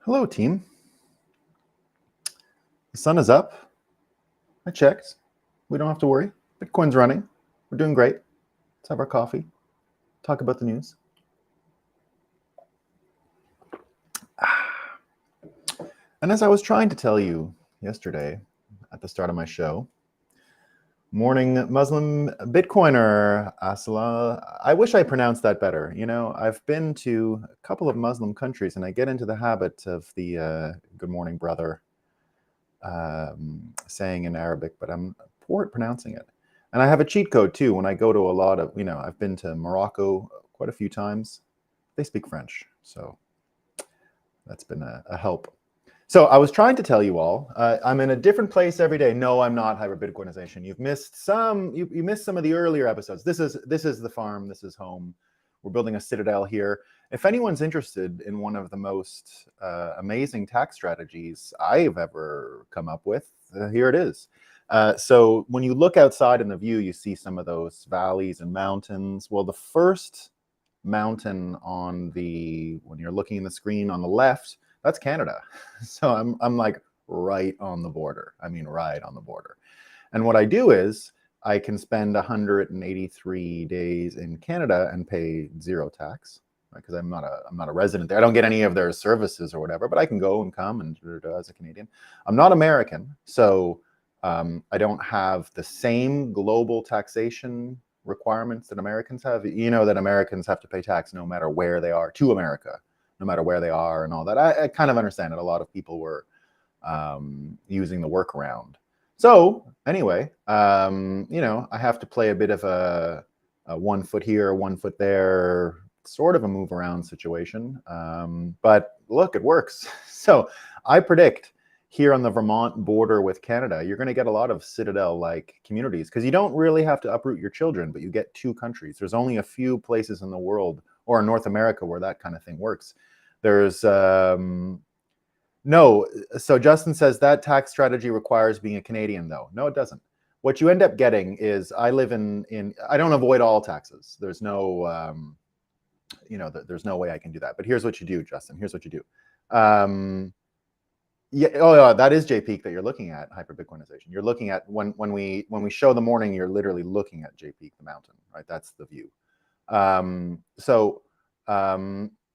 Hello, team. The sun is up. I checked. We don't have to worry. Bitcoin's running. We're doing great. Let's have our coffee. Talk about the news. And as I was trying to tell you yesterday at the start of my show, morning Muslim Bitcoiner, Asala. I wish I pronounced that better. You know, I've been to a couple of Muslim countries and I get into the habit of the good morning, brother saying in Arabic, but I'm poor at pronouncing it. And I have a cheat code too. When I go to a lot of, I've been to Morocco quite a few times. They speak French, so that's been a help. So I was trying to tell you all, I'm in a different place every day. No, I'm not hyper-Bitcoinization. You've missed some. You missed some of the earlier episodes. This is the farm. This is home. We're building a citadel here. If anyone's interested in one of the most amazing tax strategies I've ever come up with, here it is. So when you look outside in the view, you see some of those valleys and mountains. Well, the first mountain on when you're looking in the screen on the left, that's Canada. So I'm like right on the border. I mean, right on the border. And what I do is I can spend 183 days in Canada and pay zero tax, right? Because I'm not a resident there. I don't get any of their services or whatever, but I can go and come and as a Canadian. I'm not American, so I don't have the same global taxation requirements that Americans have. You know that Americans have to pay tax no matter where they are to America, no matter where they are and all that. I kind of understand it. A lot of people were using the workaround. So anyway, I have to play a bit of a 1 foot here, 1 foot there, sort of a move around situation. But look, it works. So I predict here on the Vermont border with Canada, you're going to get a lot of citadel-like communities because you don't really have to uproot your children, but you get two countries. There's only a few places in the world or in North America where that kind of thing works. There's no. So Justin says that tax strategy requires being a Canadian, though. No, it doesn't. What you end up getting is I live in I don't avoid all taxes. There's no, there's no way I can do that. But here's what you do, Justin. Here's what you do. Yeah, oh yeah, that is JPeak that you're looking at, hyper-Bitcoinization. You're looking at when we show the morning, you're literally looking at JPeak, the mountain, right? That's the view.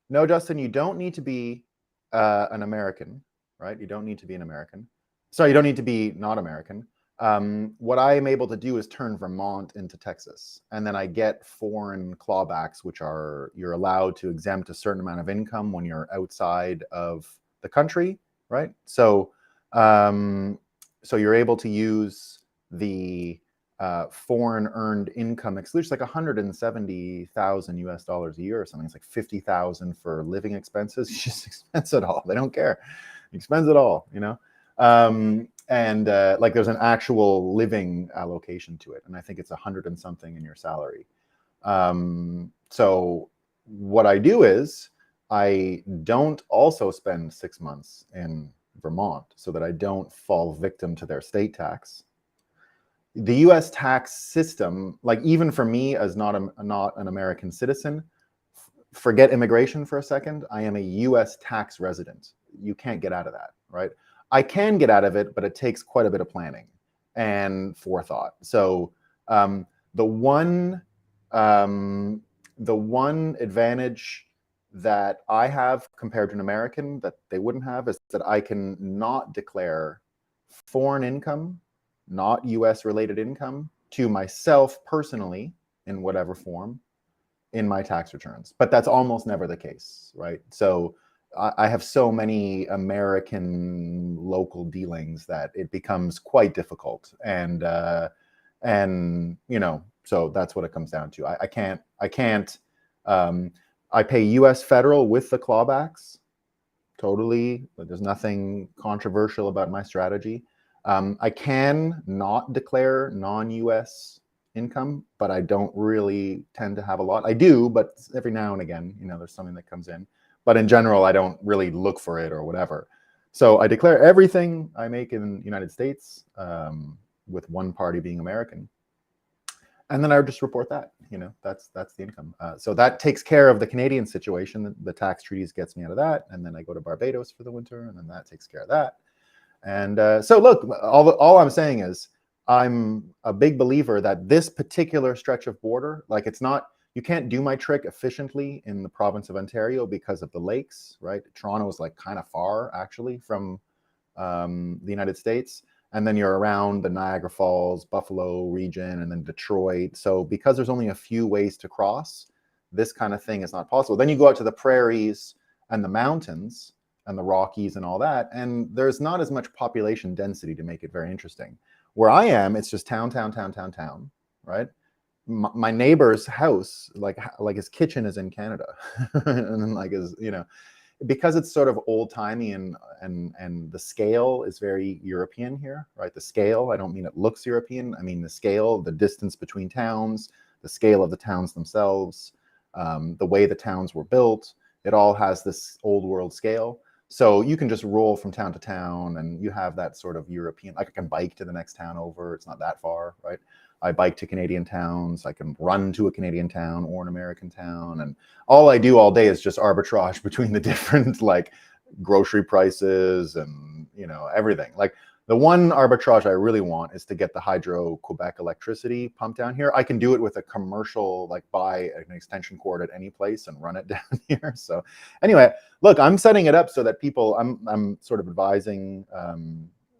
No, Justin, you don't need to be an American, right? You don't need to be an American. Sorry, you don't need to be not American. What I am able to do is turn Vermont into Texas, and then I get foreign clawbacks, which are you're allowed to exempt a certain amount of income when you're outside of the country, right? So, so you're able to use the foreign earned income exclusion, like 170,000 US dollars a year or something. It's like 50,000 for living expenses. You just expense it all. They don't care. Expense it all, like there's an actual living allocation to it. And I think it's 100 and something in your salary. So what I do is I don't also spend 6 months in Vermont so that I don't fall victim to their state tax. The US tax system, like even for me as not an American citizen, forget immigration for a second, I am a US tax resident. You can't get out of that, right? I can get out of it, but it takes quite a bit of planning and forethought. So the one advantage that I have compared to an American that they wouldn't have is that I can not declare foreign income, not US related income, to myself personally in whatever form in my tax returns. But that's almost never the case, right? So I have so many American local dealings that it becomes quite difficult. And so that's what it comes down to. I can't, I pay US federal with the clawbacks, totally. There's nothing controversial about my strategy. I can not declare non-US income, but I don't really tend to have a lot. I do, but every now and again, there's something that comes in. But in general, I don't really look for it or whatever. So I declare everything I make in the United States, with one party being American. And then I would just report that, that's the income. So that takes care of the Canadian situation. The tax treaties gets me out of that. And then I go to Barbados for the winter, and then that takes care of that. And so look, all I'm saying is I'm a big believer that this particular stretch of border, like you can't do my trick efficiently in the province of Ontario because of the lakes, right? Toronto is like kind of far actually from the United States. And then you're around the Niagara Falls, Buffalo region, and then Detroit. So because there's only a few ways to cross, this kind of thing is not possible. Then you go out to the prairies and the mountains and the Rockies and all that, and there's not as much population density to make it very interesting. Where I am, it's just town, right? My neighbor's house, like his kitchen is in Canada, and then like because it's sort of old timey and the scale is very European here, right? The scale, I don't mean it looks European. I mean the scale, the distance between towns, the scale of the towns themselves, the way the towns were built. It all has this old world scale. So you can just roll from town to town and you have that sort of European, like I can bike to the next town over. It's not that far, right? I bike to Canadian towns. I can run to a Canadian town or an American town. And all I do all day is just arbitrage between the different like grocery prices and, everything. Like the one arbitrage I really want is to get the Hydro-Quebec electricity pumped down here. I can do it with a commercial, like buy an extension cord at any place and run it down here. So anyway, look, I'm setting it up so that people, I'm sort of advising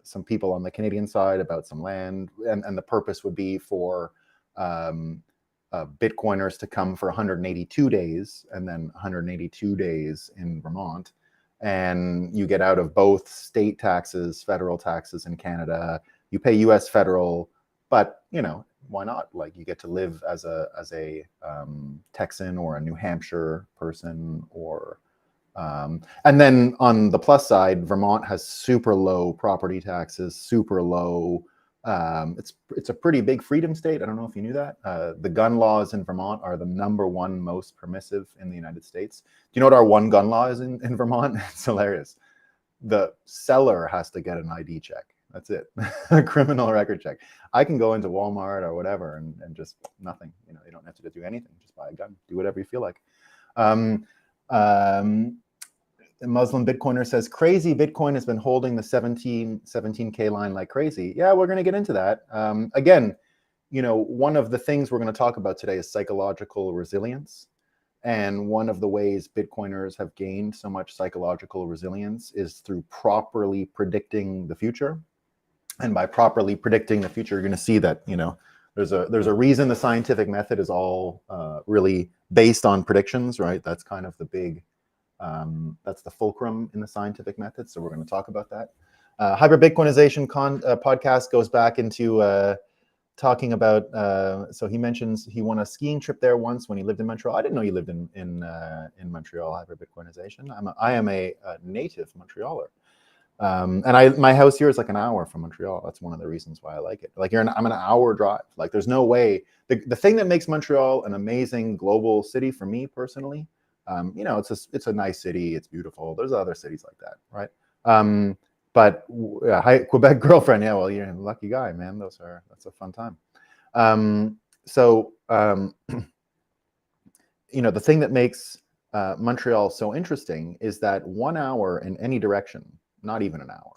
some people on the Canadian side about some land, and the purpose would be for Bitcoiners to come for 182 days and then 182 days in Vermont. And you get out of both state taxes, federal taxes in Canada. You pay US federal, but why not? Like you get to live as a Texan or a New Hampshire person, or and then on the plus side, Vermont has super low property taxes, super low. It's a pretty big freedom state. I don't know if you knew that. The gun laws in Vermont are the #1 most permissive in the United States. Do you know what our one gun law is in Vermont? It's hilarious. The seller has to get an ID check. That's it. A criminal record check. I can go into Walmart or whatever and just nothing. You don't have to do anything. Just buy a gun. Do whatever you feel like. The Muslim Bitcoiner says, crazy, Bitcoin has been holding the 17K line like crazy. Yeah, we're going to get into that. Again, one of the things we're going to talk about today is psychological resilience. And one of the ways Bitcoiners have gained so much psychological resilience is through properly predicting the future. And by properly predicting the future, you're going to see that, there's a reason the scientific method is all really based on predictions, right? That's kind of the big... that's the fulcrum in the scientific method. So we're going to talk about that. Hybrid Bitcoinization podcast goes back into talking about, so he mentions he won a skiing trip there once when he lived in Montreal. I didn't know you lived in Montreal, Hybrid Bitcoinization. I am a native Montrealer. And my house here is like an hour from Montreal. That's one of the reasons why I like it. Like I'm an hour drive. Like there's no way. The thing that makes Montreal an amazing global city for me personally, it's a nice city. It's beautiful. There's other cities like that, right? But hi, Quebec girlfriend. Yeah, well, you're a lucky guy, man. That's a fun time. The thing that makes Montreal so interesting is that 1 hour in any direction, not even an hour,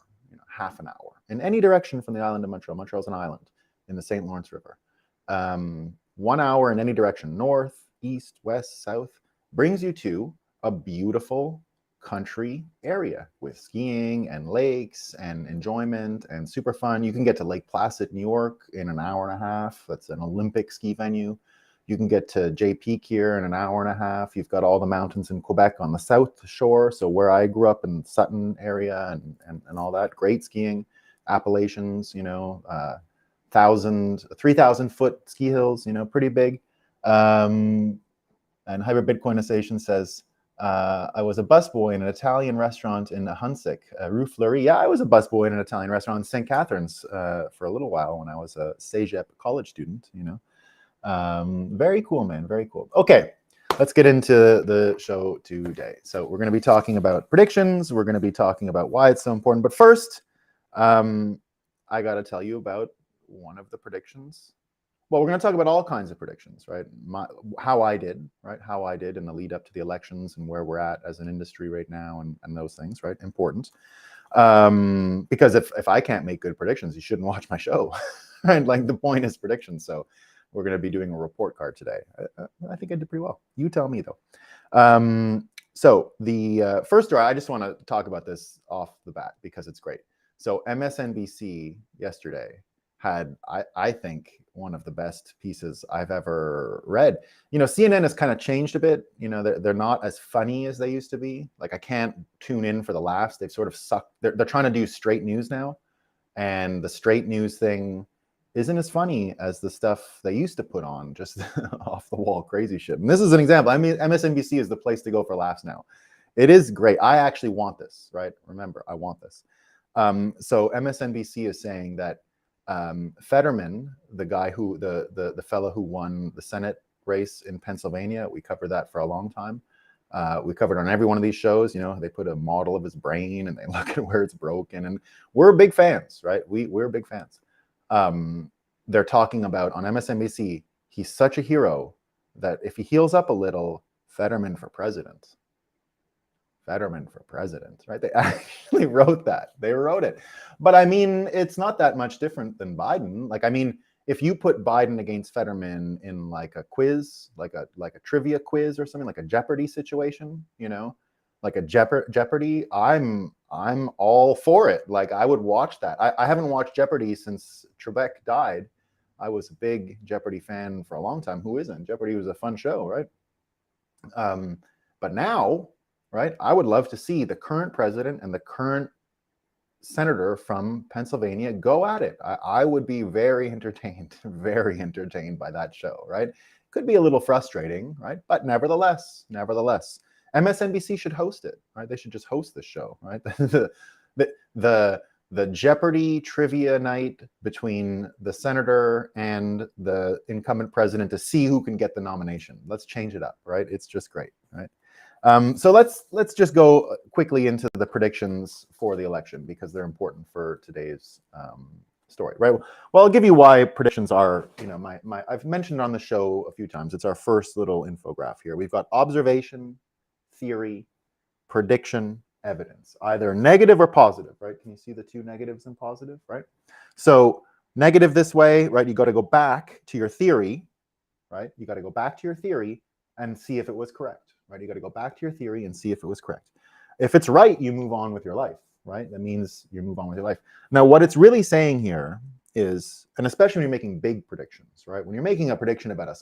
half an hour in any direction from the island of Montreal. Montreal's an island in the St. Lawrence River. 1 hour in any direction, north, east, west, south, brings you to a beautiful country area with skiing and lakes and enjoyment and super fun. You can get to Lake Placid, New York in an hour and a half. That's an Olympic ski venue. You can get to Jay Peak here in an hour and a half. You've got all the mountains in Quebec on the south shore. So where I grew up in Sutton area and all that, great skiing. Appalachians, 3,000 foot ski hills, pretty big. And Hybrid Bitcoinization says, I was a busboy in an Italian restaurant in Hunsick, Rue Fleury. Yeah, I was a busboy in an Italian restaurant in St. Catharines for a little while when I was a CEGEP college student, Very cool, man. Very cool. Okay, let's get into the show today. So we're going to be talking about predictions. We're going to be talking about why it's so important. But first, I got to tell you about one of the predictions Well, we're going to talk about all kinds of predictions, right? How I did, right? How I did in the lead up to the elections and where we're at as an industry right now, and those things, right? Important. Because if I can't make good predictions, you shouldn't watch my show, right? Like the point is predictions. So we're going to be doing a report card today. I think I did pretty well. You tell me though. So the first story, I just want to talk about this off the bat because it's great. So MSNBC yesterday had, I think, one of the best pieces I've ever read. You know, CNN has kind of changed a bit. You know, they're not as funny as they used to be. Like I can't tune in for the laughs. They've sort of sucked. They're trying to do straight news now. And the straight news thing isn't as funny as the stuff they used to put on, just off the wall crazy shit. And this is an example. I mean, MSNBC is the place to go for laughs now. It is great. I actually want this, right? Remember, I want this. So MSNBC is saying that Fetterman, the guy who, the fellow who won the Senate race in Pennsylvania, we covered that for a long time. We covered on every one of these shows, you know, they put a model of his brain and they look at where it's broken, and we're big fans, right? We're big fans. They're talking about on MSNBC, he's such a hero that if he heals up a little, Fetterman for president. Fetterman for president, right? They actually wrote that. They wrote it. But I mean, it's not that much different than Biden. Like, I mean, if you put Biden against Fetterman in like a quiz, like a trivia quiz or something, like a Jeopardy situation, you know, like a Jeopardy, I'm all for it. Like I would watch that. I haven't watched Jeopardy since Trebek died. I was a big Jeopardy fan for a long time. Who isn't? Jeopardy was a fun show, right? But now, right, I would love to see the current president and the current senator from Pennsylvania go at it. I would be very entertained by that show, right? Could be a little frustrating, right? But nevertheless, MSNBC should host it, right? They should just host this show, right? The Jeopardy trivia night between the senator and the incumbent president to see who can get the nomination. Let's change it up, right? It's just great, right? So let's just go quickly into the predictions for the election because they're important for today's story, right? Well, I'll give you why predictions are, you know, I've mentioned on the show a few times. It's our first little infograph here. We've got observation, theory, prediction, evidence, either negative or positive, right? Can you see the two negatives and positive, right? So negative this way, right? You got to go back to your theory, right? You got to go back to your theory and see if it was correct, right? You got to go back to your theory and see if it was correct. If it's right, you move on with your life, right? That means you move on with your life. Now, what it's really saying here is, and especially when you're making big predictions, right? When you're making a prediction about a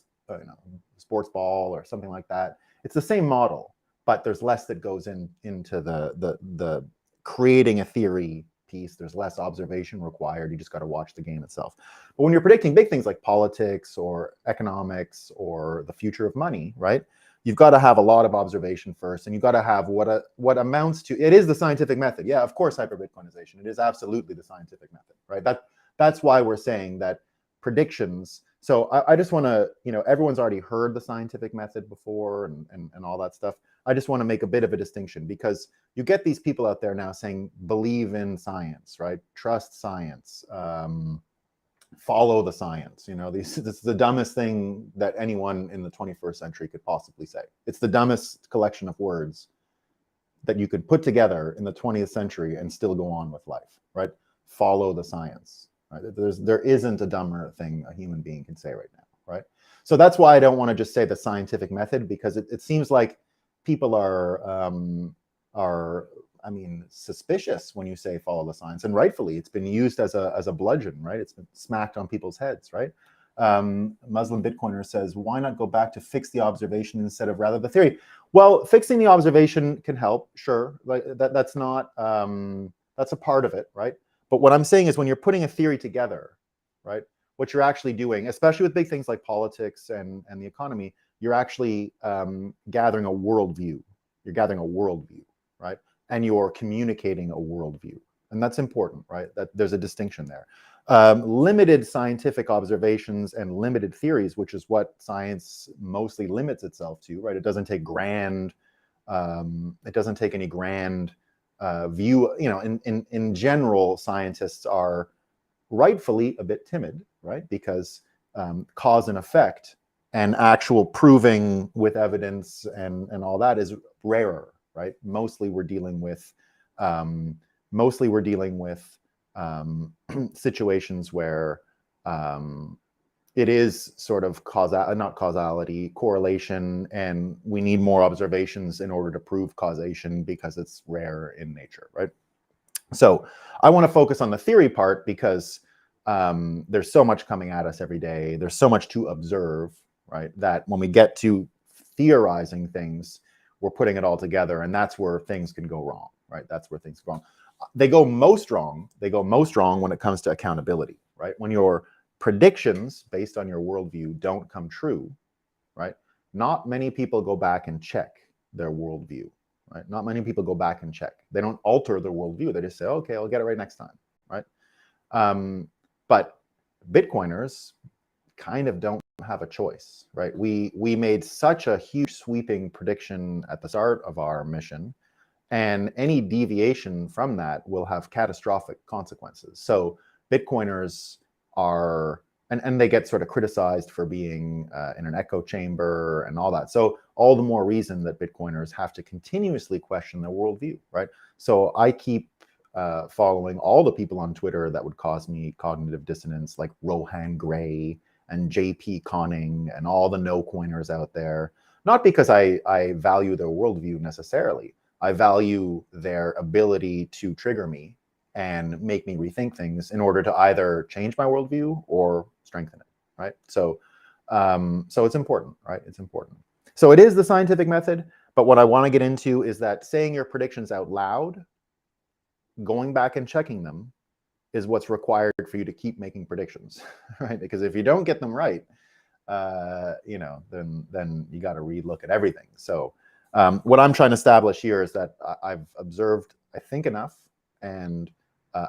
sports ball or something like that, it's the same model, but there's less that goes into the creating a theory piece. There's less observation required. You just got to watch the game itself. But when you're predicting big things like politics or economics or the future of money, right? You've got to have a lot of observation first, and you've got to have what amounts to, it is the scientific method. Yeah, of course, hyper-Bitcoinization. It is absolutely the scientific method, right? That's why we're saying that predictions. So I just want to, you know, everyone's already heard the scientific method before and all that stuff. I just want to make a bit of a distinction because you get these people out there now saying, believe in science, right? Trust science, follow the science. You know, this is the dumbest thing that anyone in the 21st century could possibly say. It's the dumbest collection of words that you could put together in the 20th century and still go on with life, right? Follow the science, right? There isn't a dumber thing a human being can say right now, right? So that's why I don't want to just say the scientific method, because it seems like people are I mean, suspicious when you say follow the science, and rightfully, it's been used as a bludgeon, right? It's been smacked on people's heads, right? Muslim Bitcoiner says, why not go back to fix the observation instead of rather the theory? Well, fixing the observation can help, sure. Like that's not that's a part of it, right? But what I'm saying is when you're putting a theory together, right? What you're actually doing, especially with big things like politics and the economy, you're actually gathering a worldview. You're gathering a worldview, right? And you're communicating a worldview. And that's important, right? That there's a distinction there. Limited scientific observations and limited theories, which is what science mostly limits itself to, right? It doesn't take any grand view. You know, in general, scientists are rightfully a bit timid, right? Because cause and effect and actual proving with evidence and all that is rarer, right? Mostly we're dealing with situations where it is sort of not causality, correlation, and we need more observations in order to prove causation because it's rare in nature, right? So I want to focus on the theory part because there's so much coming at us every day. There's so much to observe, right? That when we get to theorizing things, we're putting it all together, and that's where things can go wrong, right? That's where things go wrong. They go most wrong when it comes to accountability, right? When your predictions based on your worldview don't come true, right? Not many people go back and check their worldview, right? Not many people go back and check. They don't alter their worldview. They just say, okay, I'll get it right next time, right? But Bitcoiners kind of don't have a choice, right? We made such a huge sweeping prediction at the start of our mission, and any deviation from that will have catastrophic consequences. So Bitcoiners are, and they get sort of criticized for being in an echo chamber and all that. So all the more reason that Bitcoiners have to continuously question their worldview, right? So I keep following all the people on Twitter that would cause me cognitive dissonance, like Rohan Gray and JP Conning and all the no-coiners out there. Not because I value their worldview necessarily. I value their ability to trigger me and make me rethink things in order to either change my worldview or strengthen it, right? So it's important, right? It's important. So it is the scientific method, but what I want to get into is that saying your predictions out loud, going back and checking them, is what's required for you to keep making predictions, right? Because if you don't get them right, then you got to relook at everything. So what I'm trying to establish here is that I've observed, I think, enough and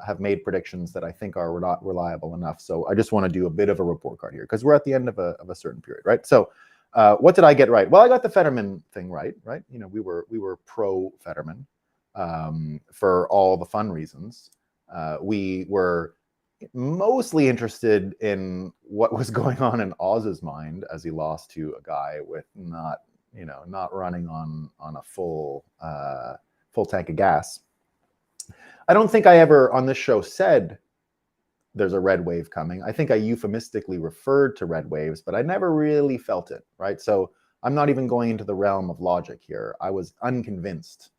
have made predictions that I think are not reliable enough. So I just want to do a bit of a report card here because we're at the end of a certain period, right? So what did I get right? Well, I got the Fetterman thing right? You know, we were pro Fetterman for all the fun reasons. We were mostly interested in what was going on in Oz's mind as he lost to a guy with not running on a full tank of gas. I don't think I ever on this show said there's a red wave coming. I think I euphemistically referred to red waves, but I never really felt it, right? So I'm not even going into the realm of logic here. I was unconvinced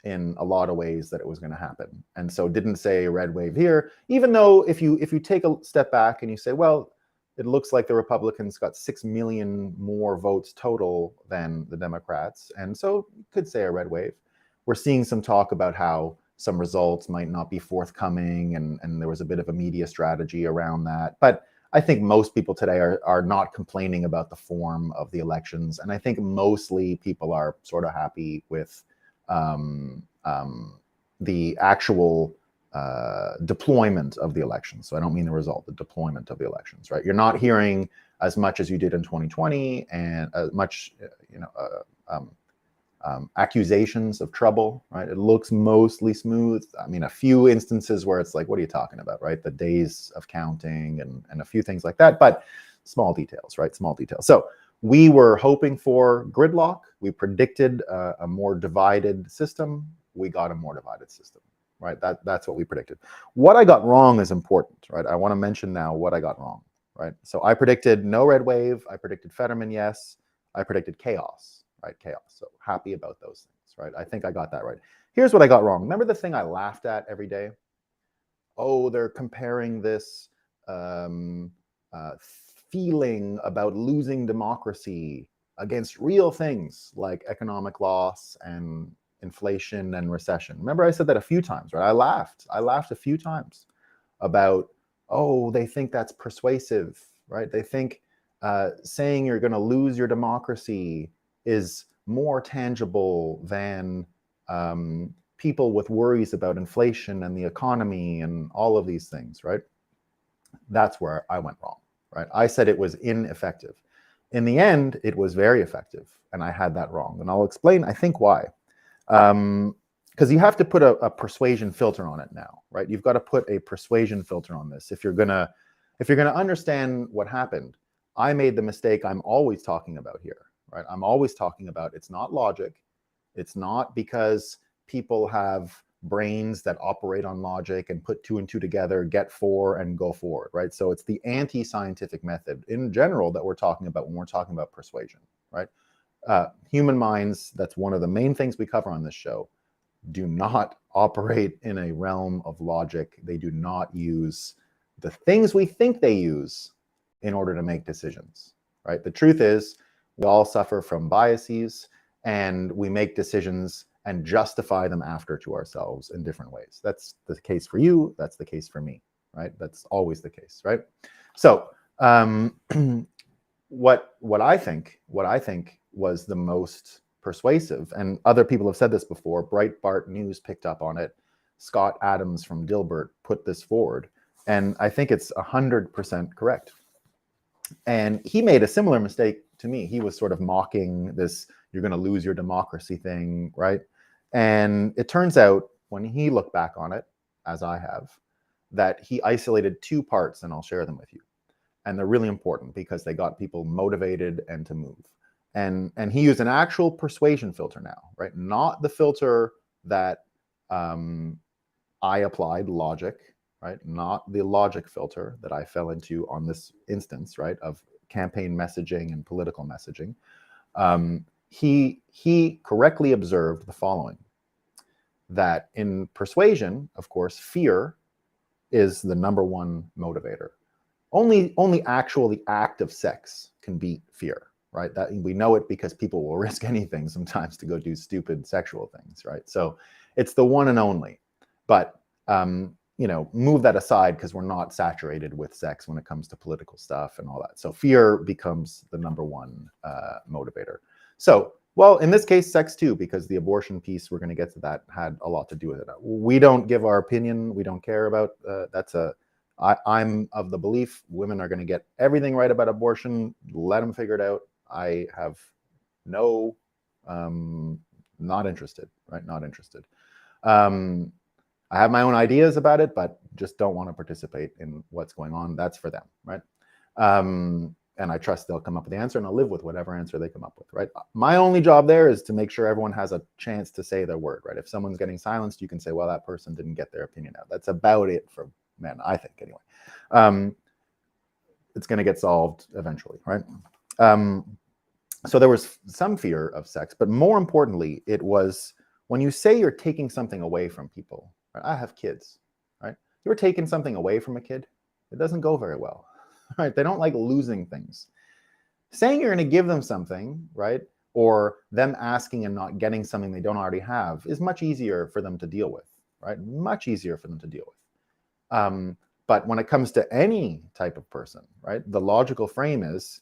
in a lot of ways that it was going to happen, and so didn't say a red wave here, even though if you take a step back and you say, well, it looks like the Republicans got 6 million more votes total than the Democrats, and so you could say a red wave. We're seeing some talk about how some results might not be forthcoming, and there was a bit of a media strategy around that. But I think most people today are not complaining about the form of the elections, and I think mostly people are sort of happy with the actual deployment of the elections. So I don't mean the result, the deployment of the elections, right? You're not hearing as much as you did in 2020 and as much, accusations of trouble, right? It looks mostly smooth. I mean, a few instances where it's like, what are you talking about, right? The days of counting and a few things like that, but small details, right? Small details. So we were hoping for gridlock. We predicted a more divided system. We got a more divided system, right? That's what we predicted. What I got wrong is important, right? I want to mention now what I got wrong, right? So I predicted no red wave. I predicted Fetterman, yes. I predicted chaos, right? Chaos. So happy about those things, right? I think I got that right. Here's what I got wrong. Remember the thing I laughed at every day? Oh, they're comparing this feeling about losing democracy against real things like economic loss and inflation and recession. Remember I said that a few times, right? I laughed a few times about, oh, they think that's persuasive, right? They think saying you're going to lose your democracy is more tangible than people with worries about inflation and the economy and all of these things, right? That's where I went wrong, right? I said it was ineffective. In the end, it was very effective, and I had that wrong. And I'll explain, I think, why. Because you have to put a persuasion filter on it now, right? You've got to put a persuasion filter on this if you're gonna understand what happened. I made the mistake I'm always talking about here, right? I'm always talking about it's not logic. It's not because people have brains that operate on logic and put 2 and 2 together, get 4 and go forward, right? So it's the anti-scientific method in general that we're talking about when we're talking about persuasion, right? Human minds, that's one of the main things we cover on this show, do not operate in a realm of logic. They do not use the things we think they use in order to make decisions, right? The truth is, we all suffer from biases, and we make decisions and justify them after to ourselves in different ways. That's the case for you. That's the case for me, right? That's always the case, right? So what I think was the most persuasive, and other people have said this before, Breitbart News picked up on it, Scott Adams from Dilbert put this forward, and I think it's 100% correct. And he made a similar mistake to me. He was sort of mocking this, you're going to lose your democracy thing, right? And it turns out, when he looked back on it, as I have, that he isolated 2 parts, and I'll share them with you. And they're really important because they got people motivated and to move. And he used an actual persuasion filter now, right? Not the filter that I applied, logic, right? Not the logic filter that I fell into on this instance, right, of campaign messaging and political messaging. He correctly observed the following, that in persuasion, of course, fear is the #1 motivator. Only actual the act of sex can beat fear, right? That we know it because people will risk anything sometimes to go do stupid sexual things, right? So it's the one and only. But you know, move that aside because we're not saturated with sex when it comes to political stuff and all that. So fear becomes the #1 motivator. So, well, in this case, sex too, because the abortion piece, we're going to get to that, had a lot to do with it. We don't give our opinion. We don't care about I'm of the belief women are going to get everything right about abortion. Let them figure it out. I have no, not interested, right? Not interested. I have my own ideas about it, but just don't want to participate in what's going on. That's for them, right? And I trust they'll come up with the answer, and I'll live with whatever answer they come up with, right? My only job there is to make sure everyone has a chance to say their word, right? If someone's getting silenced, you can say, well, that person didn't get their opinion out. That's about it for men, I think, anyway. It's going to get solved eventually, right? So there was some fear of sex, but more importantly, it was when you say you're taking something away from people. Right? I have kids, right? You're taking something away from a kid, it doesn't go very well, right? They don't like losing things. Saying you're going to give them something, right? Or them asking and not getting something they don't already have is much easier for them to deal with, right? Much easier for them to deal with. But when it comes to any type of person, right, the logical frame is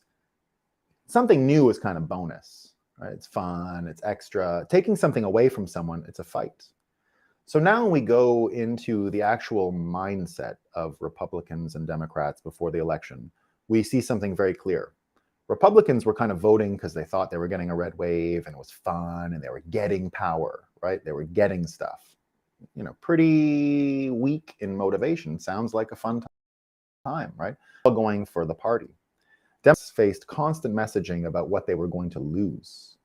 something new is kind of bonus, right? It's fun, it's extra. Taking something away from someone, it's a fight. So now when we go into the actual mindset of Republicans and Democrats before the election, we see something very clear. Republicans were kind of voting because they thought they were getting a red wave and it was fun and they were getting power, right? They were getting stuff. You know, pretty weak in motivation. Sounds like a fun time, right? All going for the party. Democrats faced constant messaging about what they were going to lose,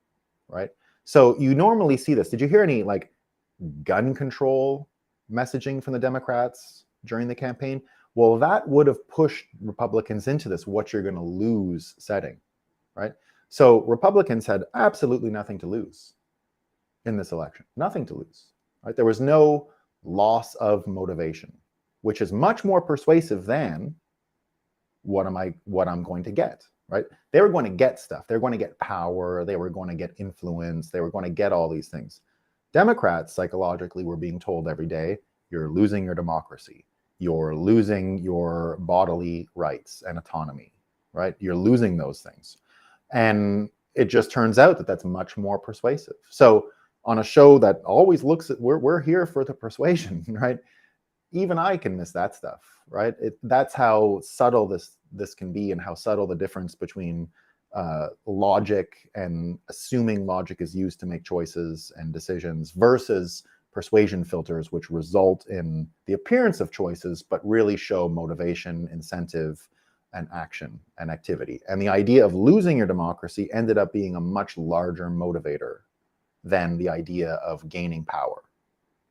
right? So you normally see this. Did you hear any like gun control messaging from the Democrats during the campaign? Well, that would have pushed Republicans into this what you're going to lose setting, right? So Republicans had absolutely nothing to lose in this election, nothing to lose, right? There was no loss of motivation, which is much more persuasive than what I'm going to get, right? They were going to get stuff. They're going to get power. They were going to get influence. They were going to get all these things. Democrats psychologically were being told every day, you're losing your democracy. You're losing your bodily rights and autonomy, right? You're losing those things. And it just turns out that that's much more persuasive. So on a show that always looks at, we're here for the persuasion, right? Even I can miss that stuff, right? That's how subtle this can be, and how subtle the difference between logic and assuming logic is used to make choices and decisions versus persuasion filters, which result in the appearance of choices, but really show motivation, incentive, and action and activity. And the idea of losing your democracy ended up being a much larger motivator than the idea of gaining power.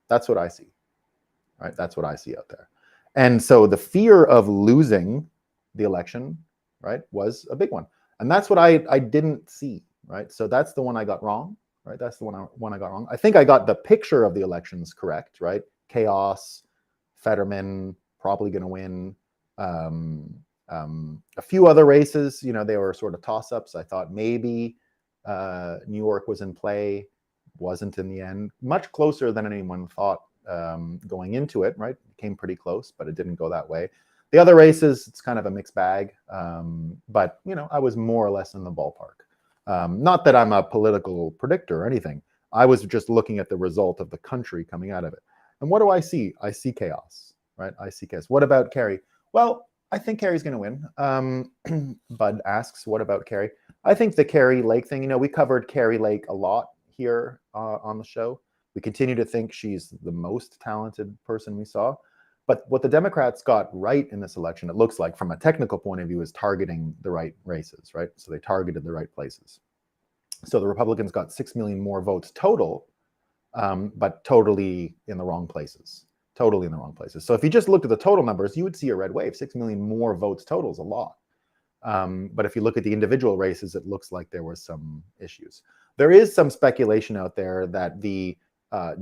That's what I see, right? That's what I see out there. And so the fear of losing the election, right, was a big one. And that's what I didn't see, right? So that's the one I got wrong, right? That's the one I got wrong. I think I got the picture of the elections correct, right? Chaos, Fetterman probably going to win. A few other races, you know, they were sort of toss-ups. I thought maybe New York was in play, wasn't in the end. Much closer than anyone thought going into it, right? It came pretty close, but it didn't go that way. The other races, it's kind of a mixed bag, but you know, I was more or less in the ballpark. Not that I'm a political predictor or anything. I was just looking at the result of the country coming out of it. And what do I see? I see chaos, right? I see chaos. What about Kerry? Well, I think Kerry's going to win. Bud asks, what about Kerry? I think the Kerry Lake thing, you know, we covered Kerry Lake a lot here on the show. We continue to think she's the most talented person we saw. But what the Democrats got right in this election, it looks like from a technical point of view, is targeting the right races, right? So they targeted the right places. So the Republicans got 6 million more votes total, but totally in the wrong places. Totally in the wrong places. So if you just looked at the total numbers, you would see a red wave. 6 million more votes total is a lot. But if you look at the individual races, it looks like there were some issues. There is some speculation out there that the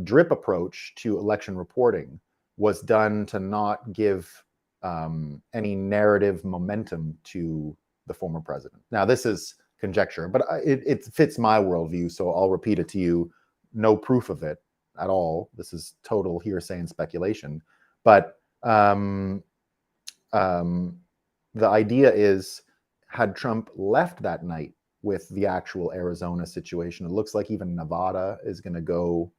drip approach to election reporting was done to not give any narrative momentum to the former president. Now, this is conjecture, but it fits my worldview, so I'll repeat it to you. No proof of it at all. This is total hearsay and speculation. But the idea is, had Trump left that night with the actual Arizona situation, it looks like even Nevada is going to go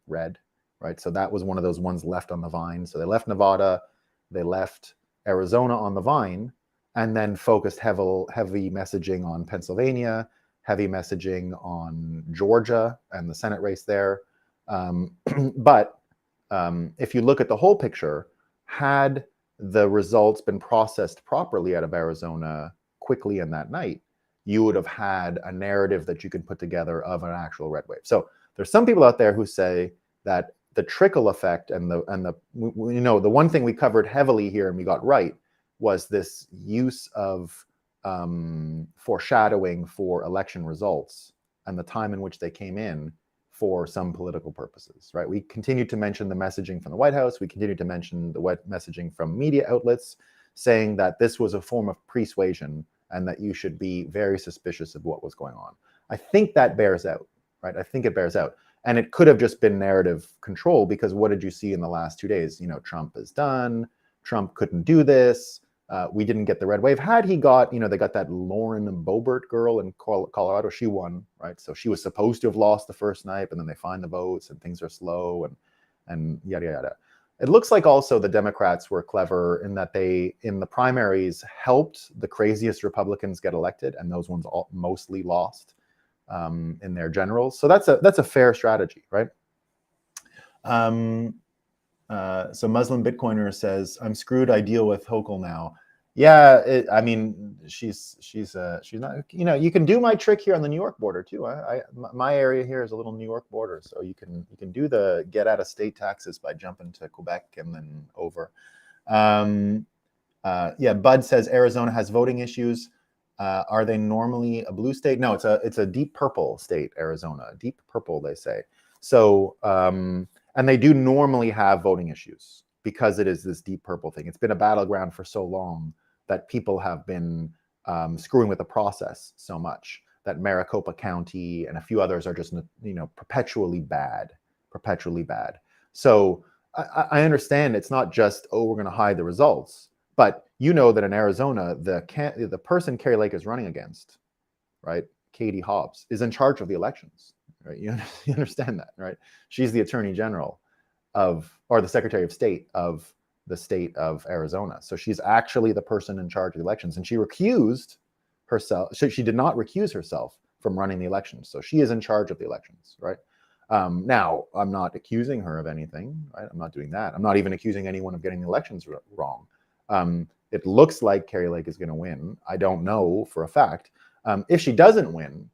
red, right? So that was one of those ones left on the vine. So they left Nevada, they left Arizona on the vine, and then focused heavy messaging on Pennsylvania, heavy messaging on Georgia and the Senate race there. But if you look at the whole picture, had the results been processed properly out of Arizona quickly in that night, you would have had a narrative that you could put together of an actual red wave. So there's some people out there who say that the trickle effect and the you know, the one thing we covered heavily here and we got right was this use of foreshadowing for election results and the time in which they came in for some political purposes, right? We continued to mention the messaging from the White House. We continued to mention the messaging from media outlets saying that this was a form of persuasion and that you should be very suspicious of what was going on. I think that bears out, right? I think it bears out. And it could have just been narrative control, because what did you see in the last 2 days? You know, Trump is done. Trump couldn't do this. We didn't get the red wave. Had he got, you know, they got that Lauren Boebert girl in Colorado. She won, right? So she was supposed to have lost the first night, and then they find the votes and things are slow and yada, yada. It looks like also the Democrats were clever in that they, in the primaries, helped the craziest Republicans get elected, and those ones mostly lost in their generals. So that's a fair strategy, right? So Muslim Bitcoiner says, "I'm screwed. I deal with Hochul now." Yeah, I mean, she's not. You know, you can do my trick here on the New York border too. My area here is a little New York border, so you can do the get out of state taxes by jumping to Quebec and then over. Yeah, Bud says Arizona has voting issues. Are they normally a blue state? No, it's a deep purple state, Arizona. Deep purple, they say. So. And they do normally have voting issues because it is this deep purple thing. It's been a battleground for so long that people have been screwing with the process so much that Maricopa County and a few others are just, you know, perpetually bad. So I understand it's not just, oh, we're going to hide the results, but you know that in Arizona, the person Kari Lake is running against, right, Katie Hobbs, is in charge of the elections. Right, you understand that, right? She's the Attorney General or the Secretary of State of the state of Arizona. So she's actually the person in charge of the elections, and she recused herself. She did not recuse herself from running the elections. So she is in charge of the elections, right? Now, I'm not accusing her of anything, right? I'm not doing that. I'm not even accusing anyone of getting the elections wrong. It looks like Kari Lake is going to win. I don't know for a fact. If she doesn't win,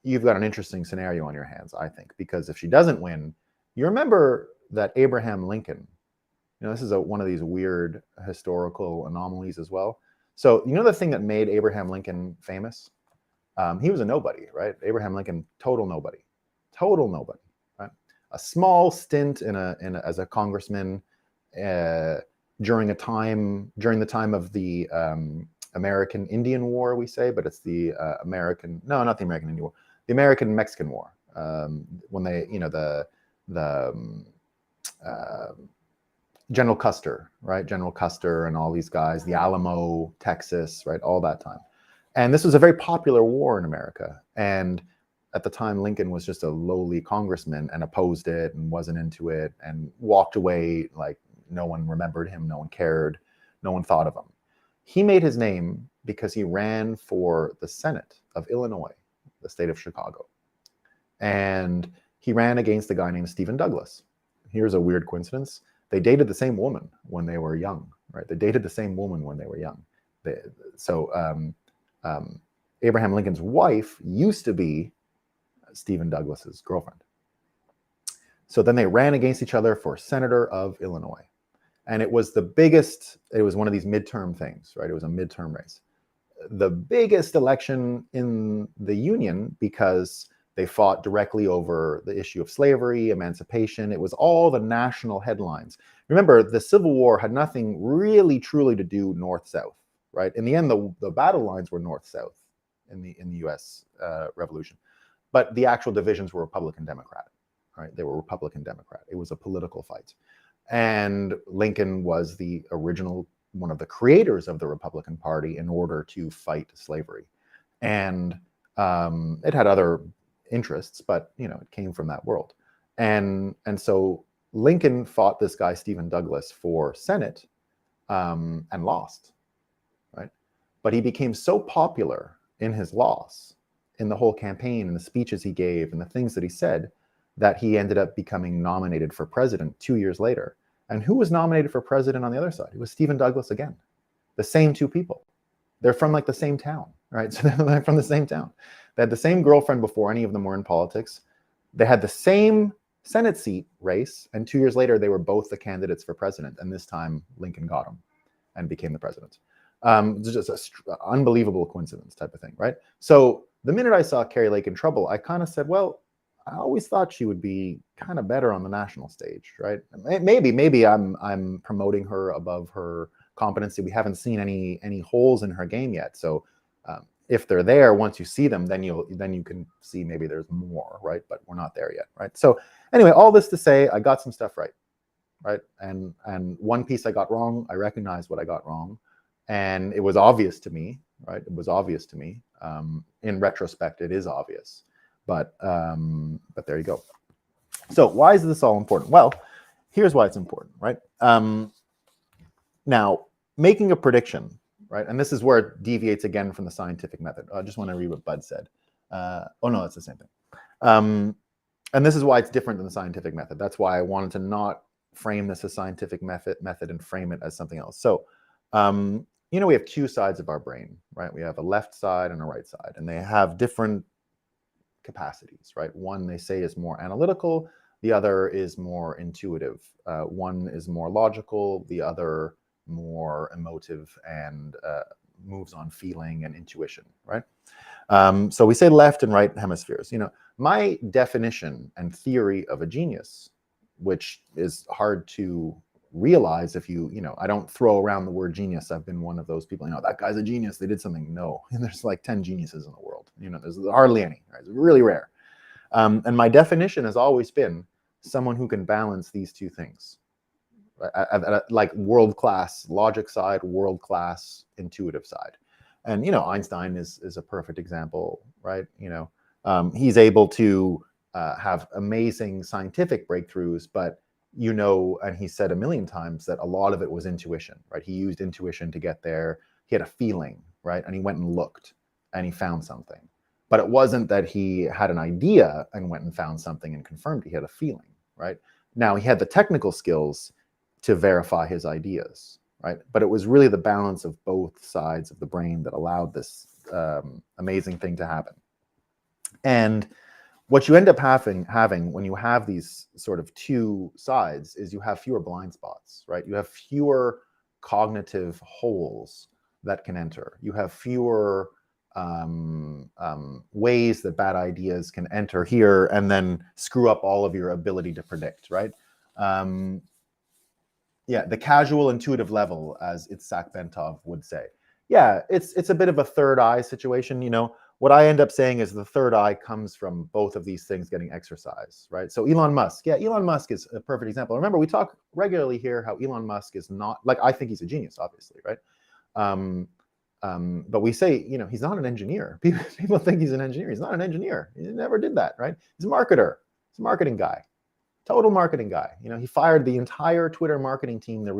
you've got an interesting scenario on your hands, I think, because if she doesn't win, you remember that Abraham Lincoln, this is one of these weird historical anomalies as well. So, the thing that made Abraham Lincoln famous? He was a nobody, right? Abraham Lincoln, total nobody, right? A small stint as a congressman during the time of the American Indian War, we say, but it's the not the American Indian War, the American Mexican War, when they, General Custer, right? General Custer and all these guys, the Alamo, Texas, right? All that time. And this was a very popular war in America. And at the time, Lincoln was just a lowly congressman and opposed it and wasn't into it and walked away like no one remembered him, no one cared, no one thought of him. He made his name because he ran for the Senate of Illinois, the state of Chicago. And he ran against a guy named Stephen Douglas. Here's a weird coincidence. They dated the same woman when they were young, right? They dated the same woman when they were young. Abraham Lincoln's wife used to be Stephen Douglas's girlfriend. So then they ran against each other for senator of Illinois. And it was one of these midterm things, right? It was a midterm race. The biggest election in the Union because they fought directly over the issue of slavery, emancipation. It was all the national headlines. Remember, the Civil War had nothing really truly to do north-south, right? In the end, the battle lines were north-south in the U.S. Revolution. But the actual divisions were Republican-Democrat, right? They were Republican-Democrat. It was a political fight. And Lincoln was the original, one of the creators of the Republican Party in order to fight slavery. And it had other interests, but it came from that world. And so Lincoln fought this guy, Stephen Douglas, for Senate and lost, right? But he became so popular in his loss, in the whole campaign and the speeches he gave and the things that he said, that he ended up becoming nominated for president 2 years later. And who was nominated for president on the other side? It was Stephen Douglas again. The same two people. They're from like the same town, right? So they're from the same town. They had the same girlfriend before any of them were in politics. They had the same Senate seat race, and 2 years later, they were both the candidates for president. And this time, Lincoln got him and became the president. It's just an unbelievable coincidence type of thing, right? So the minute I saw Kari Lake in trouble, I kind of said, well, I always thought she would be kind of better on the national stage, right? Maybe I'm promoting her above her competency. We haven't seen any holes in her game yet. So if they're there, once you see them, then you can see maybe there's more, right? But we're not there yet, right? So anyway, all this to say, I got some stuff right? And one piece I got wrong, I recognized what I got wrong, and it was obvious to me, right? It was obvious to me. In retrospect, it is obvious, but there you go. So why is this all important? Well, here's why it's important, right? Now, making a prediction, right? And this is where it deviates again from the scientific method. I just want to read what Bud said. Oh no, it's the same thing. And this is why it's different than the scientific method. That's why I wanted to not frame this as scientific method and frame it as something else. So, we have two sides of our brain, right? We have a left side and a right side, and they have different capacities, right? One, they say, is more analytical. The other is more intuitive. One is more logical. The other more emotive and moves on feeling and intuition, right? So we say left and right hemispheres. My definition and theory of a genius, which is hard to realize if I don't throw around the word genius. I've been one of those people, that guy's a genius, they did something. No, there's like 10 geniuses in the world. There's hardly any, right? It's really rare. And my definition has always been someone who can balance these two things, right? Like world-class logic side, world-class intuitive side. And, Einstein is a perfect example, right? He's able to have amazing scientific breakthroughs, but and he said a million times that a lot of it was intuition, right? He used intuition to get there. He had a feeling, right? And he went and looked and he found something. But it wasn't that he had an idea and went and found something and confirmed. He had a feeling, right? Now, he had the technical skills to verify his ideas, right? But it was really the balance of both sides of the brain that allowed this amazing thing to happen. And what you end up having when you have these sort of two sides is you have fewer blind spots, right? You have fewer cognitive holes that can enter. You have fewer ways that bad ideas can enter here and then screw up all of your ability to predict, right? Yeah, the casual intuitive level, as Itzhak Bentov would say. Yeah, it's a bit of a third eye situation. You know, what I end up saying is the third eye comes from both of these things getting exercise, right? So Elon Musk, yeah, Elon Musk is a perfect example. Remember, we talk regularly here how Elon Musk is not, like, I think he's a genius, obviously, right? But we say, you know, he's not an engineer. People think he's an engineer. He's not an engineer. He never did that, right? He's a marketer. He's a marketing guy. Total marketing guy. You know, he fired the entire Twitter marketing team the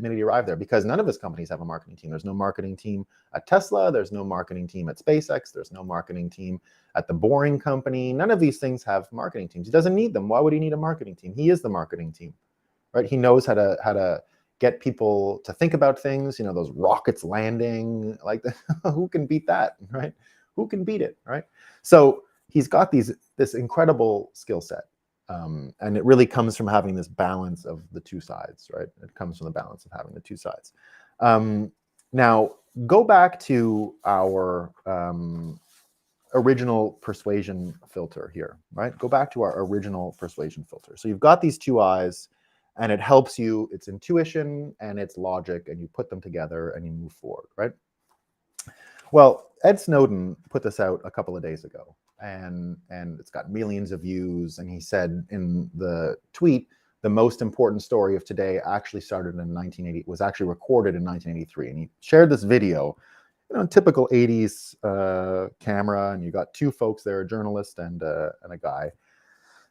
minute he arrived there because none of his companies have a marketing team. There's no marketing team at Tesla. There's no marketing team at SpaceX. There's no marketing team at the Boring Company. None of these things have marketing teams. He doesn't need them. Why would he need a marketing team? He is the marketing team, right? He knows how to get people to think about things. You know, those rockets landing, like who can beat that, right? Who can beat it, right? So he's got this incredible skill set. And it really comes from having this balance of the two sides, right? It comes from the balance of having the two sides. Now, go back to our original persuasion filter here, right? Go back to our original persuasion filter. So you've got these two eyes, and it helps you. It's intuition and it's logic, and you put them together and you move forward, right? Well, Ed Snowden put this out a couple of days ago. And it's got millions of views. And he said in the tweet, the most important story of today actually started in 1980, was actually recorded in 1983. And he shared this video, you know, typical 80s camera. And you got two folks there, a journalist and a guy.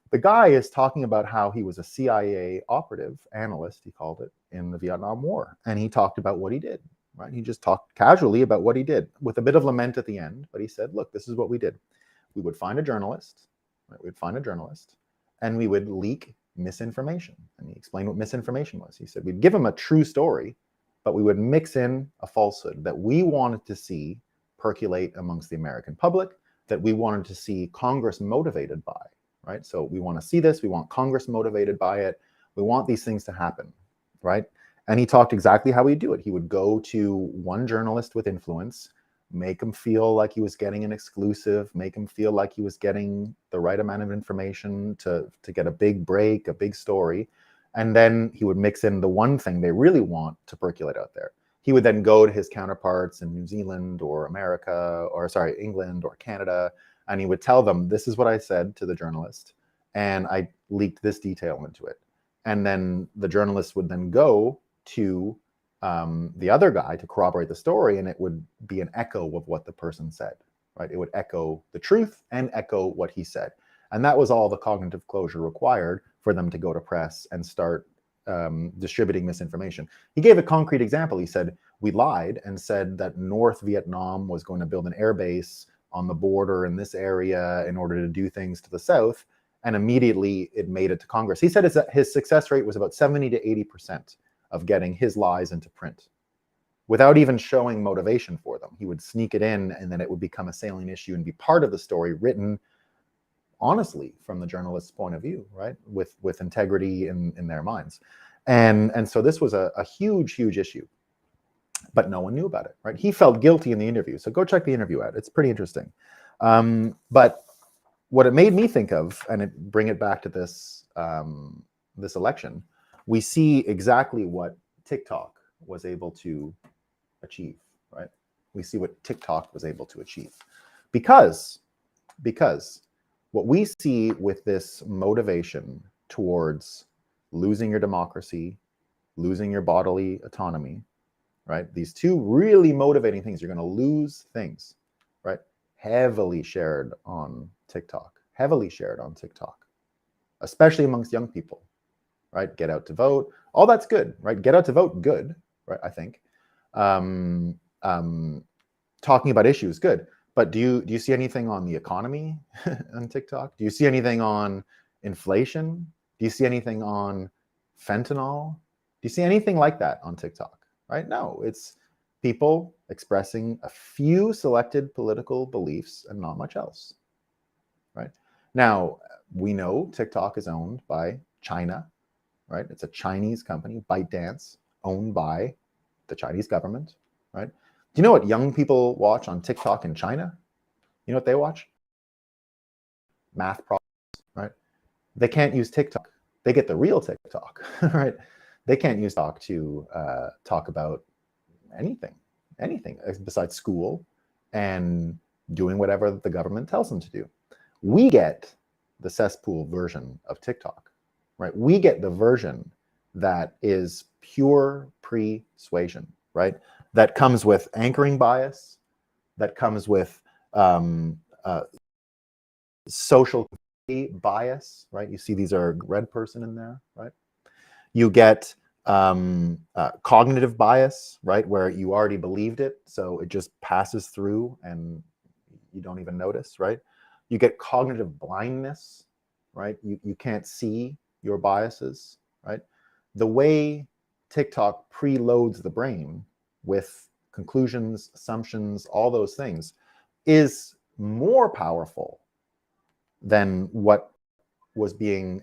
The guy is talking about how he was a CIA operative analyst, he called it, in the Vietnam War. And he talked about what he did, right? He just talked casually about what he did with a bit of lament at the end. But he said, look, this is what we did. We would find a journalist, right? We'd find a journalist, and we would leak misinformation. And he explained what misinformation was. He said we'd give him a true story, but we would mix in a falsehood that we wanted to see percolate amongst the American public, that we wanted to see Congress motivated by, right? So we want to see this. We want Congress motivated by it. We want these things to happen, right? And he talked exactly how he'd do it. He would go to one journalist with influence, make him feel like he was getting an exclusive, make him feel like he was getting the right amount of information to get a big break, a big story. And then he would mix in the one thing they really want to percolate out there. He would then go to his counterparts in New Zealand or America, or sorry, England or Canada, and he would tell them, this is what I said to the journalist, and I leaked this detail into it. And then the journalist would then go to the other guy to corroborate the story, and it would be an echo of what the person said, right? It would echo the truth and echo what he said. And that was all the cognitive closure required for them to go to press and start distributing misinformation. He gave a concrete example. He said, we lied and said that North Vietnam was going to build an air base on the border in this area in order to do things to the south. And immediately it made it to Congress. He said his success rate was about 70 to 80% of getting his lies into print without even showing motivation for them. He would sneak it in, and then it would become a salient issue and be part of the story, written honestly from the journalist's point of view, right? With integrity in their minds. And so this was a huge, huge issue, but no one knew about it, right? He felt guilty in the interview. So go check the interview out. It's pretty interesting. But what it made me think of, and bring it back to this, this election, we see exactly what TikTok was able to achieve, right? We see what TikTok was able to achieve. Because what we see with this motivation towards losing your democracy, losing your bodily autonomy, right? These two really motivating things, you're going to lose things, right? Heavily shared on TikTok, especially amongst young people, right? Get out to vote, all that's good, right? Get out to vote, good, right? I think. Talking about issues, good. But do you see anything on the economy on TikTok? Do you see anything on inflation? Do you see anything on fentanyl? Do you see anything like that on TikTok, right? No, it's people expressing a few selected political beliefs and not much else, right? Now, we know TikTok is owned by China, right? It's a Chinese company, ByteDance, owned by the Chinese government, right? Do you know what young people watch on TikTok in China? You know what they watch? Math problems, right? They can't use TikTok. They get the real TikTok, right? They can't use TikTok to talk about anything besides school and doing whatever the government tells them to do. We get the cesspool version of TikTok, right? We get the version that is pure persuasion, right? That comes with anchoring bias, that comes with social bias, right? You see these are red person in there, right? You get cognitive bias, right? Where you already believed it, so it just passes through and you don't even notice, right? You get cognitive blindness, right? You can't see your biases, right? The way TikTok preloads the brain with conclusions, assumptions, all those things is more powerful than what was being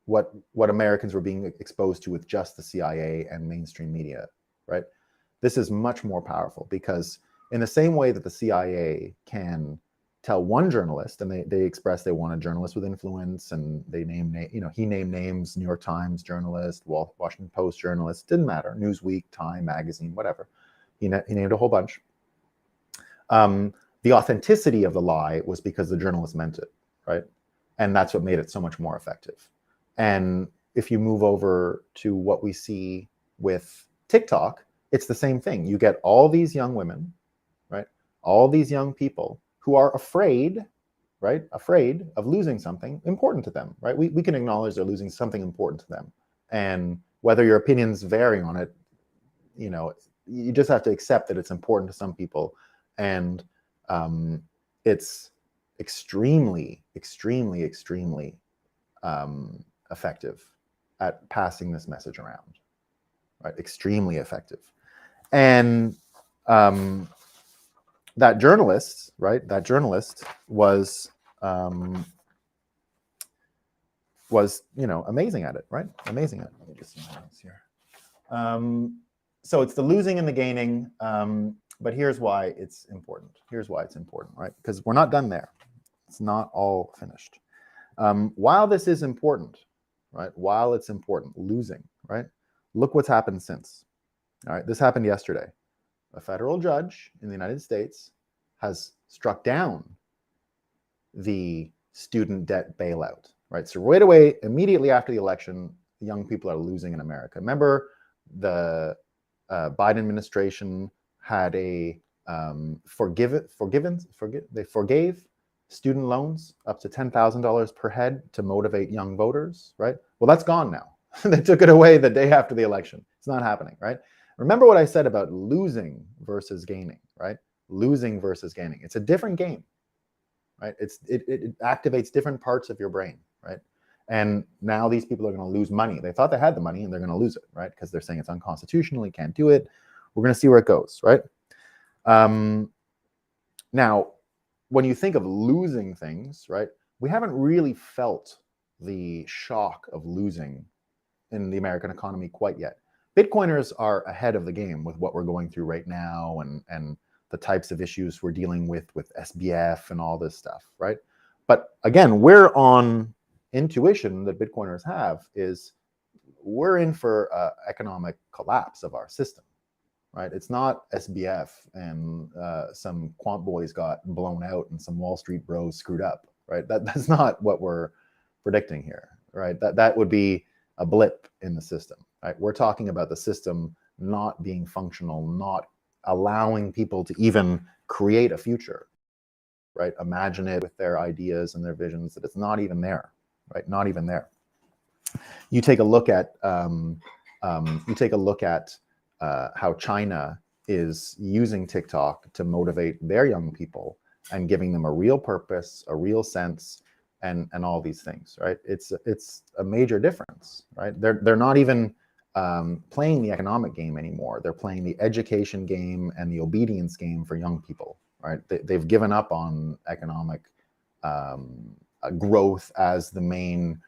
what Americans were being exposed to with just the CIA and mainstream media, right? This is much more powerful because in the same way that the CIA can tell one journalist, and they express they want a journalist with influence, and they name, he named names, New York Times journalist, Washington Post journalist, didn't matter, Newsweek, Time magazine, whatever. He named a whole bunch. The authenticity of the lie was because the journalist meant it, right? And that's what made it so much more effective. And if you move over to what we see with TikTok, it's the same thing. You get all these young women, right? All these young people who are afraid, right? Afraid of losing something important to them, right? We can acknowledge they're losing something important to them. And whether your opinions vary on it, you just have to accept that it's important to some people. And it's extremely, extremely, extremely effective at passing this message around, right? Extremely effective. And that journalist, right? That journalist was amazing at it, right? Amazing at it. Let me just see my notes here. So it's the losing and the gaining. But here's why it's important. Here's why it's important, right? Because we're not done there. It's not all finished. While this is important, right? While it's important, losing, right? Look what's happened since. All right, this happened yesterday. A federal judge in the United States has struck down the student debt bailout, right? So right away, immediately after the election, young people are losing in America. Remember, the Biden administration had a they forgave student loans up to $10,000 per head to motivate young voters, right? Well, that's gone now. They took it away the day after the election. It's not happening, right? Remember what I said about losing versus gaining, right? Losing versus gaining. It's a different game, right? It activates different parts of your brain, right? And now these people are going to lose money. They thought they had the money and they're going to lose it, right? Because they're saying it's unconstitutional, you can't do it. We're going to see where it goes, right? Now, when you think of losing things, right, we haven't really felt the shock of losing in the American economy quite yet. Bitcoiners are ahead of the game with what we're going through right now and the types of issues we're dealing with SBF and all this stuff, right? But again, we're on intuition that Bitcoiners have is we're in for economic collapse of our system, right? It's not SBF and some quant boys got blown out and some Wall Street bros screwed up, right? That's not what we're predicting here, right? That would be a blip in the system, right? We're talking about the system not being functional, not allowing people to even create a future, right? Imagine it with their ideas and their visions, that it's not even there, right? Not even there. You take a look at how China is using TikTok to motivate their young people and giving them a real purpose, a real sense, and all these things, right? It's a major difference, right? They're not even playing the economic game anymore. They're playing the education game and the obedience game for young people, right? They've given up on economic growth as the main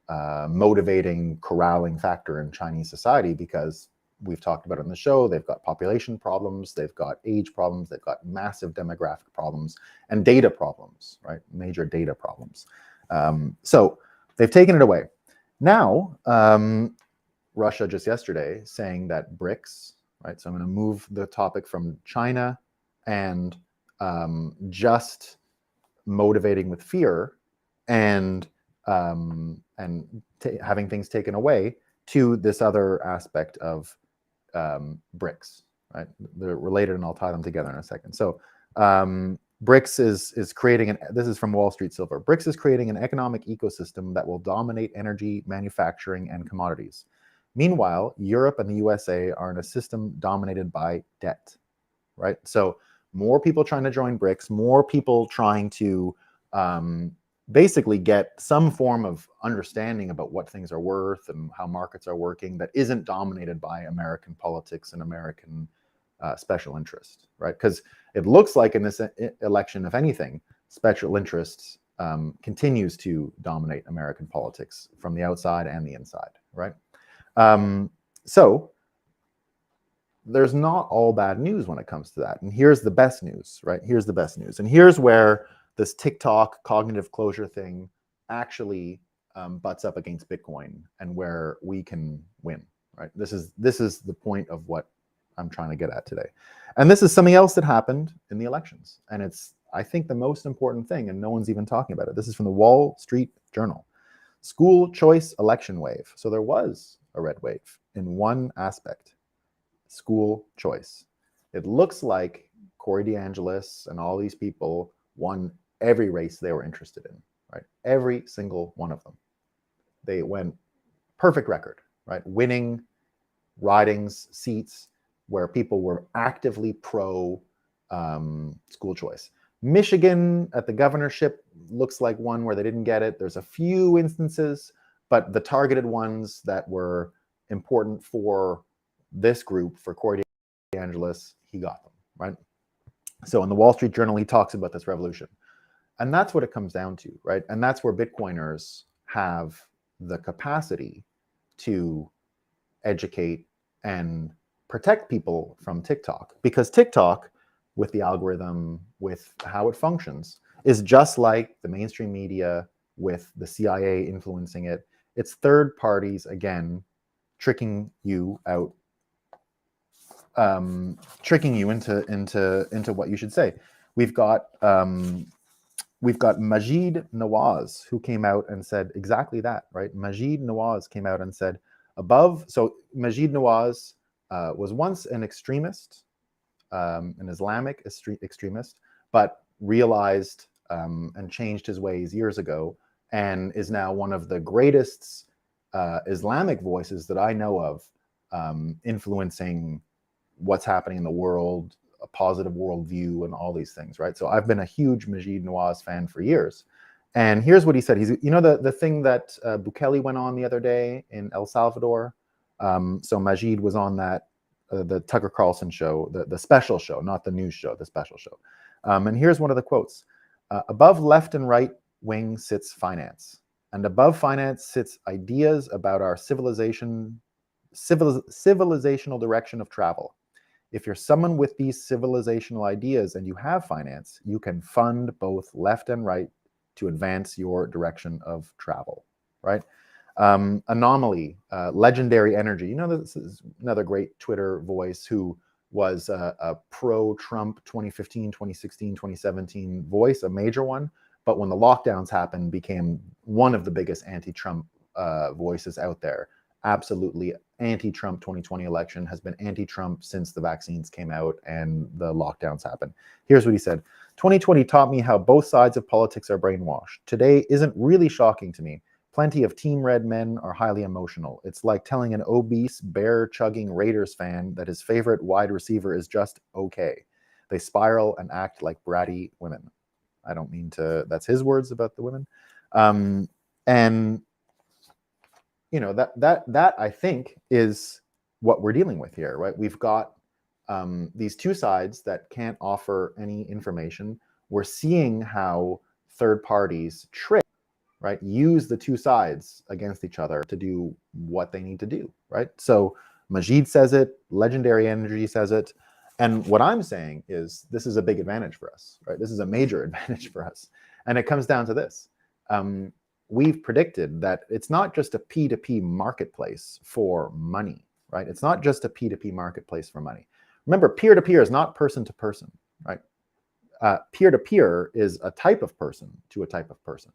motivating, corralling factor in Chinese society, because we've talked about it on the show, they've got population problems, they've got age problems, they've got massive demographic problems, and data problems, right? Major data problems. So they've taken it away. Now, Russia just yesterday saying that BRICS, right? So I'm going to move the topic from China and just motivating with fear and having things taken away to this other aspect of BRICS, right? They're related, and I'll tie them together in a second. So BRICS is creating this is from Wall Street Silver. BRICS is creating an economic ecosystem that will dominate energy, manufacturing, and commodities. Meanwhile, Europe and the USA are in a system dominated by debt, right? So more people trying to join BRICS, more people trying to basically get some form of understanding about what things are worth and how markets are working that isn't dominated by American politics and American special interest, right? Because it looks like in this election, if anything, special interests continues to dominate American politics from the outside and the inside, right? So there's not all bad news when it comes to that. And here's the best news, right? Here's the best news. And here's where this TikTok cognitive closure thing actually butts up against Bitcoin and where we can win, right? This is the point of what I'm trying to get at today. And this is something else that happened in the elections. And it's, I think, the most important thing, and no one's even talking about it. This is from the Wall Street Journal. School choice election wave. So there was a red wave in one aspect, school choice. It looks like Corey DeAngelis and all these people won every race they were interested in, right? Every single one of them. They went perfect record, right? Winning ridings, seats where people were actively pro school choice. Michigan at the governorship looks like one where they didn't get it. There's a few instances, but the targeted ones that were important for this group, for Corey DeAngelis, he got them, right? So in the Wall Street Journal, he talks about this revolution. And that's what it comes down to, right? And that's where Bitcoiners have the capacity to educate and protect people from TikTok. Because TikTok, with the algorithm, with how it functions, is just like the mainstream media with the CIA influencing it. It's third parties, again, tricking you out, tricking you into what you should say. We've got Majid Nawaz, who came out and said exactly that, right? Majid Nawaz came out and said so Majid Nawaz was once an extremist, an Islamic extremist, but realized and changed his ways years ago, and is now one of the greatest Islamic voices that I know of, influencing what's happening in the world, a positive worldview, and all these things, right? So I've been a huge Majid Nawaz fan for years. And here's what he said. He's, you know, the thing that Bukele went on the other day in El Salvador. So Majid was on that, the Tucker Carlson show, the special show, not the news show, the special show. And here's one of the quotes. Above left and right wing sits finance. And above finance sits ideas about our civilizational direction of travel. If you're someone with these civilizational ideas and you have finance, you can fund both left and right to advance your direction of travel, right? Anomaly, legendary energy. You know, this is another great Twitter voice who was a pro-Trump 2015, 2016, 2017 voice, a major one. But when the lockdowns happened, became one of the biggest anti-Trump voices out there. Absolutely anti-Trump 2020 election, has been anti-Trump since the vaccines came out and the lockdowns happened. Here's what he said. 2020 taught me how both sides of politics are brainwashed. Today isn't really shocking to me. Plenty of Team Red men are highly emotional. It's like telling an obese, bear-chugging Raiders fan that his favorite wide receiver is just okay. They spiral and act like bratty women. I don't mean to, that's his words about the women. And you know, that I think is what we're dealing with here, right? We've got these two sides that can't offer any information. We're seeing how third parties trick, right? Use the two sides against each other to do what they need to do, right? So Majid says it, Legendary Energy says it. And what I'm saying is this is a big advantage for us, right? This is a major advantage for us. And it comes down to this. We've predicted that it's not just a P2P marketplace for money, right? It's not just a P2P marketplace for money. Remember, peer-to-peer is not person-to-person, right? Peer-to-peer is a type of person to a type of person,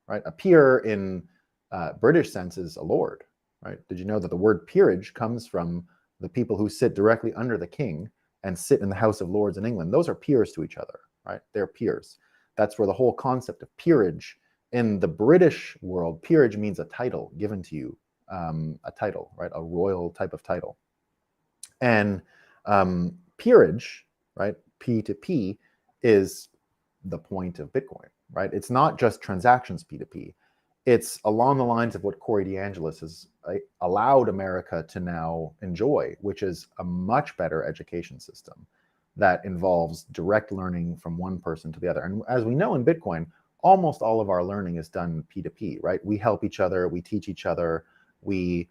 right? A peer in British sense is a lord, right? Did you know that the word peerage comes from the people who sit directly under the king and sit in the House of Lords in England? Those are peers to each other, right? They're peers. That's where the whole concept of peerage in the British world, peerage means a title given to you, a title, right? A royal type of title. And peerage, right? P2P is the point of Bitcoin, right? It's not just transactions P2P. It's along the lines of what Corey DeAngelis has allowed America to now enjoy, which is a much better education system that involves direct learning from one person to the other. And as we know in Bitcoin, almost all of our learning is done P2P, right? We help each other, we teach each other, we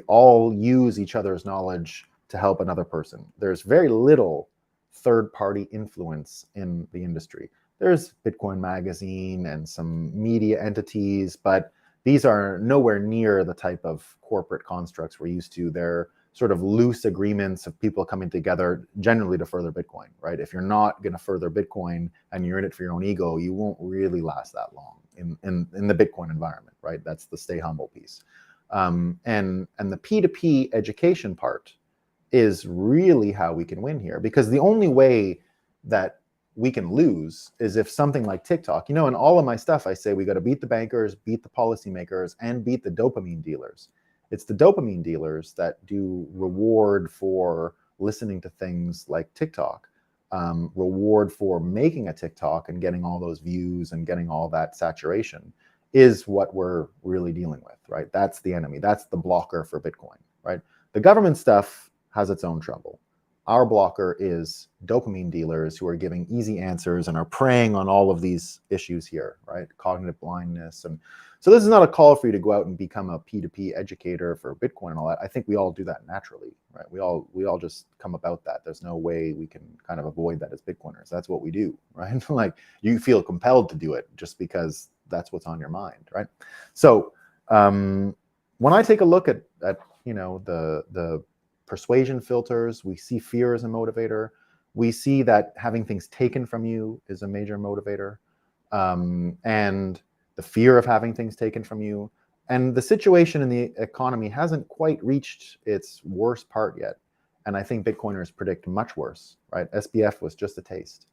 all use each other's knowledge to help another person. There's very little third-party influence in the industry. There's Bitcoin Magazine and some media entities, but these are nowhere near the type of corporate constructs we're used to. They're sort of loose agreements of people coming together generally to further Bitcoin, right? If you're not going to further Bitcoin and you're in it for your own ego, you won't really last that long in the Bitcoin environment, right? That's the stay humble piece. And the P2P education part is really how we can win here, because the only way that we can lose is if something like TikTok, you know, in all of my stuff, I say we got to beat the bankers, beat the policymakers, and beat the dopamine dealers. It's the dopamine dealers that do reward for listening to things like TikTok, reward for making a TikTok and getting all those views and getting all that saturation is what we're really dealing with, right? That's the enemy. That's the blocker for Bitcoin, right? The government stuff has its own trouble. Our blocker is dopamine dealers who are giving easy answers and are preying on all of these issues here, right? Cognitive blindness. And so this is not a call for you to go out and become a P2P educator for Bitcoin and all that. I think we all do that naturally, right? We all just come about that. There's no way we can kind of avoid that as Bitcoiners. That's what we do, right? Like you feel compelled to do it just because that's what's on your mind, right? So when I take a look at you know, the persuasion filters, we see fear as a motivator. We see that having things taken from you is a major motivator, and the fear of having things taken from you. And the situation in the economy hasn't quite reached its worst part yet. And I think Bitcoiners predict much worse, right? SBF was just a taste.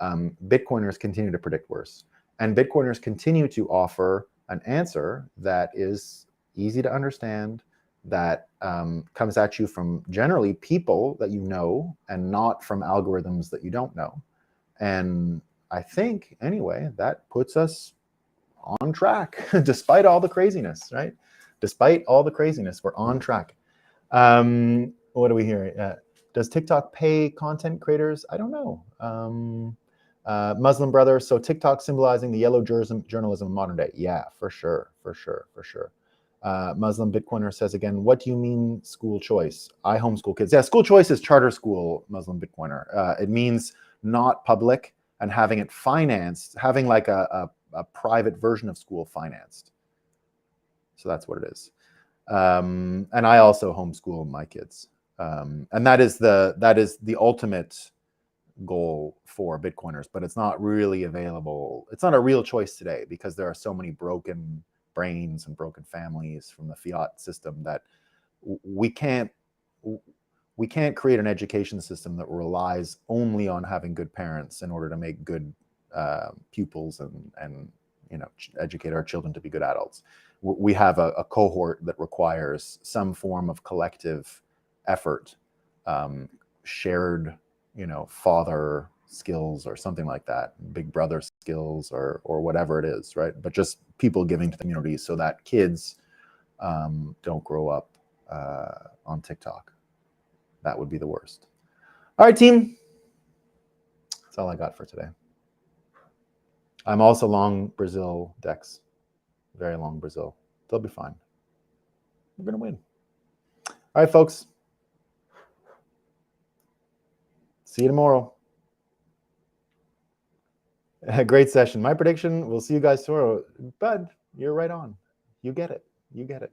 Bitcoiners continue to predict worse. And Bitcoiners continue to offer an answer that is easy to understand, that comes at you from generally people that you know and not from algorithms that you don't know. And I think, anyway, that puts us on track, despite all the craziness, right? Despite all the craziness, we're on track. What do we hear? Does TikTok pay content creators? I don't know. Muslim brother, so TikTok symbolizing the yellow journalism of modern day. Yeah, for sure, for sure, for sure. Muslim Bitcoiner says again, what do you mean school choice? I homeschool kids. Yeah, school choice is charter school, Muslim Bitcoiner. It means not public and having it financed, having like a private version of school financed. So that's what it is. And I also homeschool my kids. And that is the ultimate goal for Bitcoiners, but it's not really available. It's not a real choice today because there are so many broken brains and broken families from the fiat system that we can't create an education system that relies only on having good parents in order to make good pupils and you know, educate our children to be good adults. We have a cohort that requires some form of collective effort, shared, you know, father skills or something like that, big brother skills or whatever it is, right? But just people giving to the community so that kids don't grow up on TikTok. That would be the worst. All right, team. That's all I got for today. I'm also long Brazil decks. Very long Brazil. They'll be fine. We're going to win. All right, folks. See you tomorrow. A great session. My prediction, we'll see you guys tomorrow. But you're right on. You get it. You get it.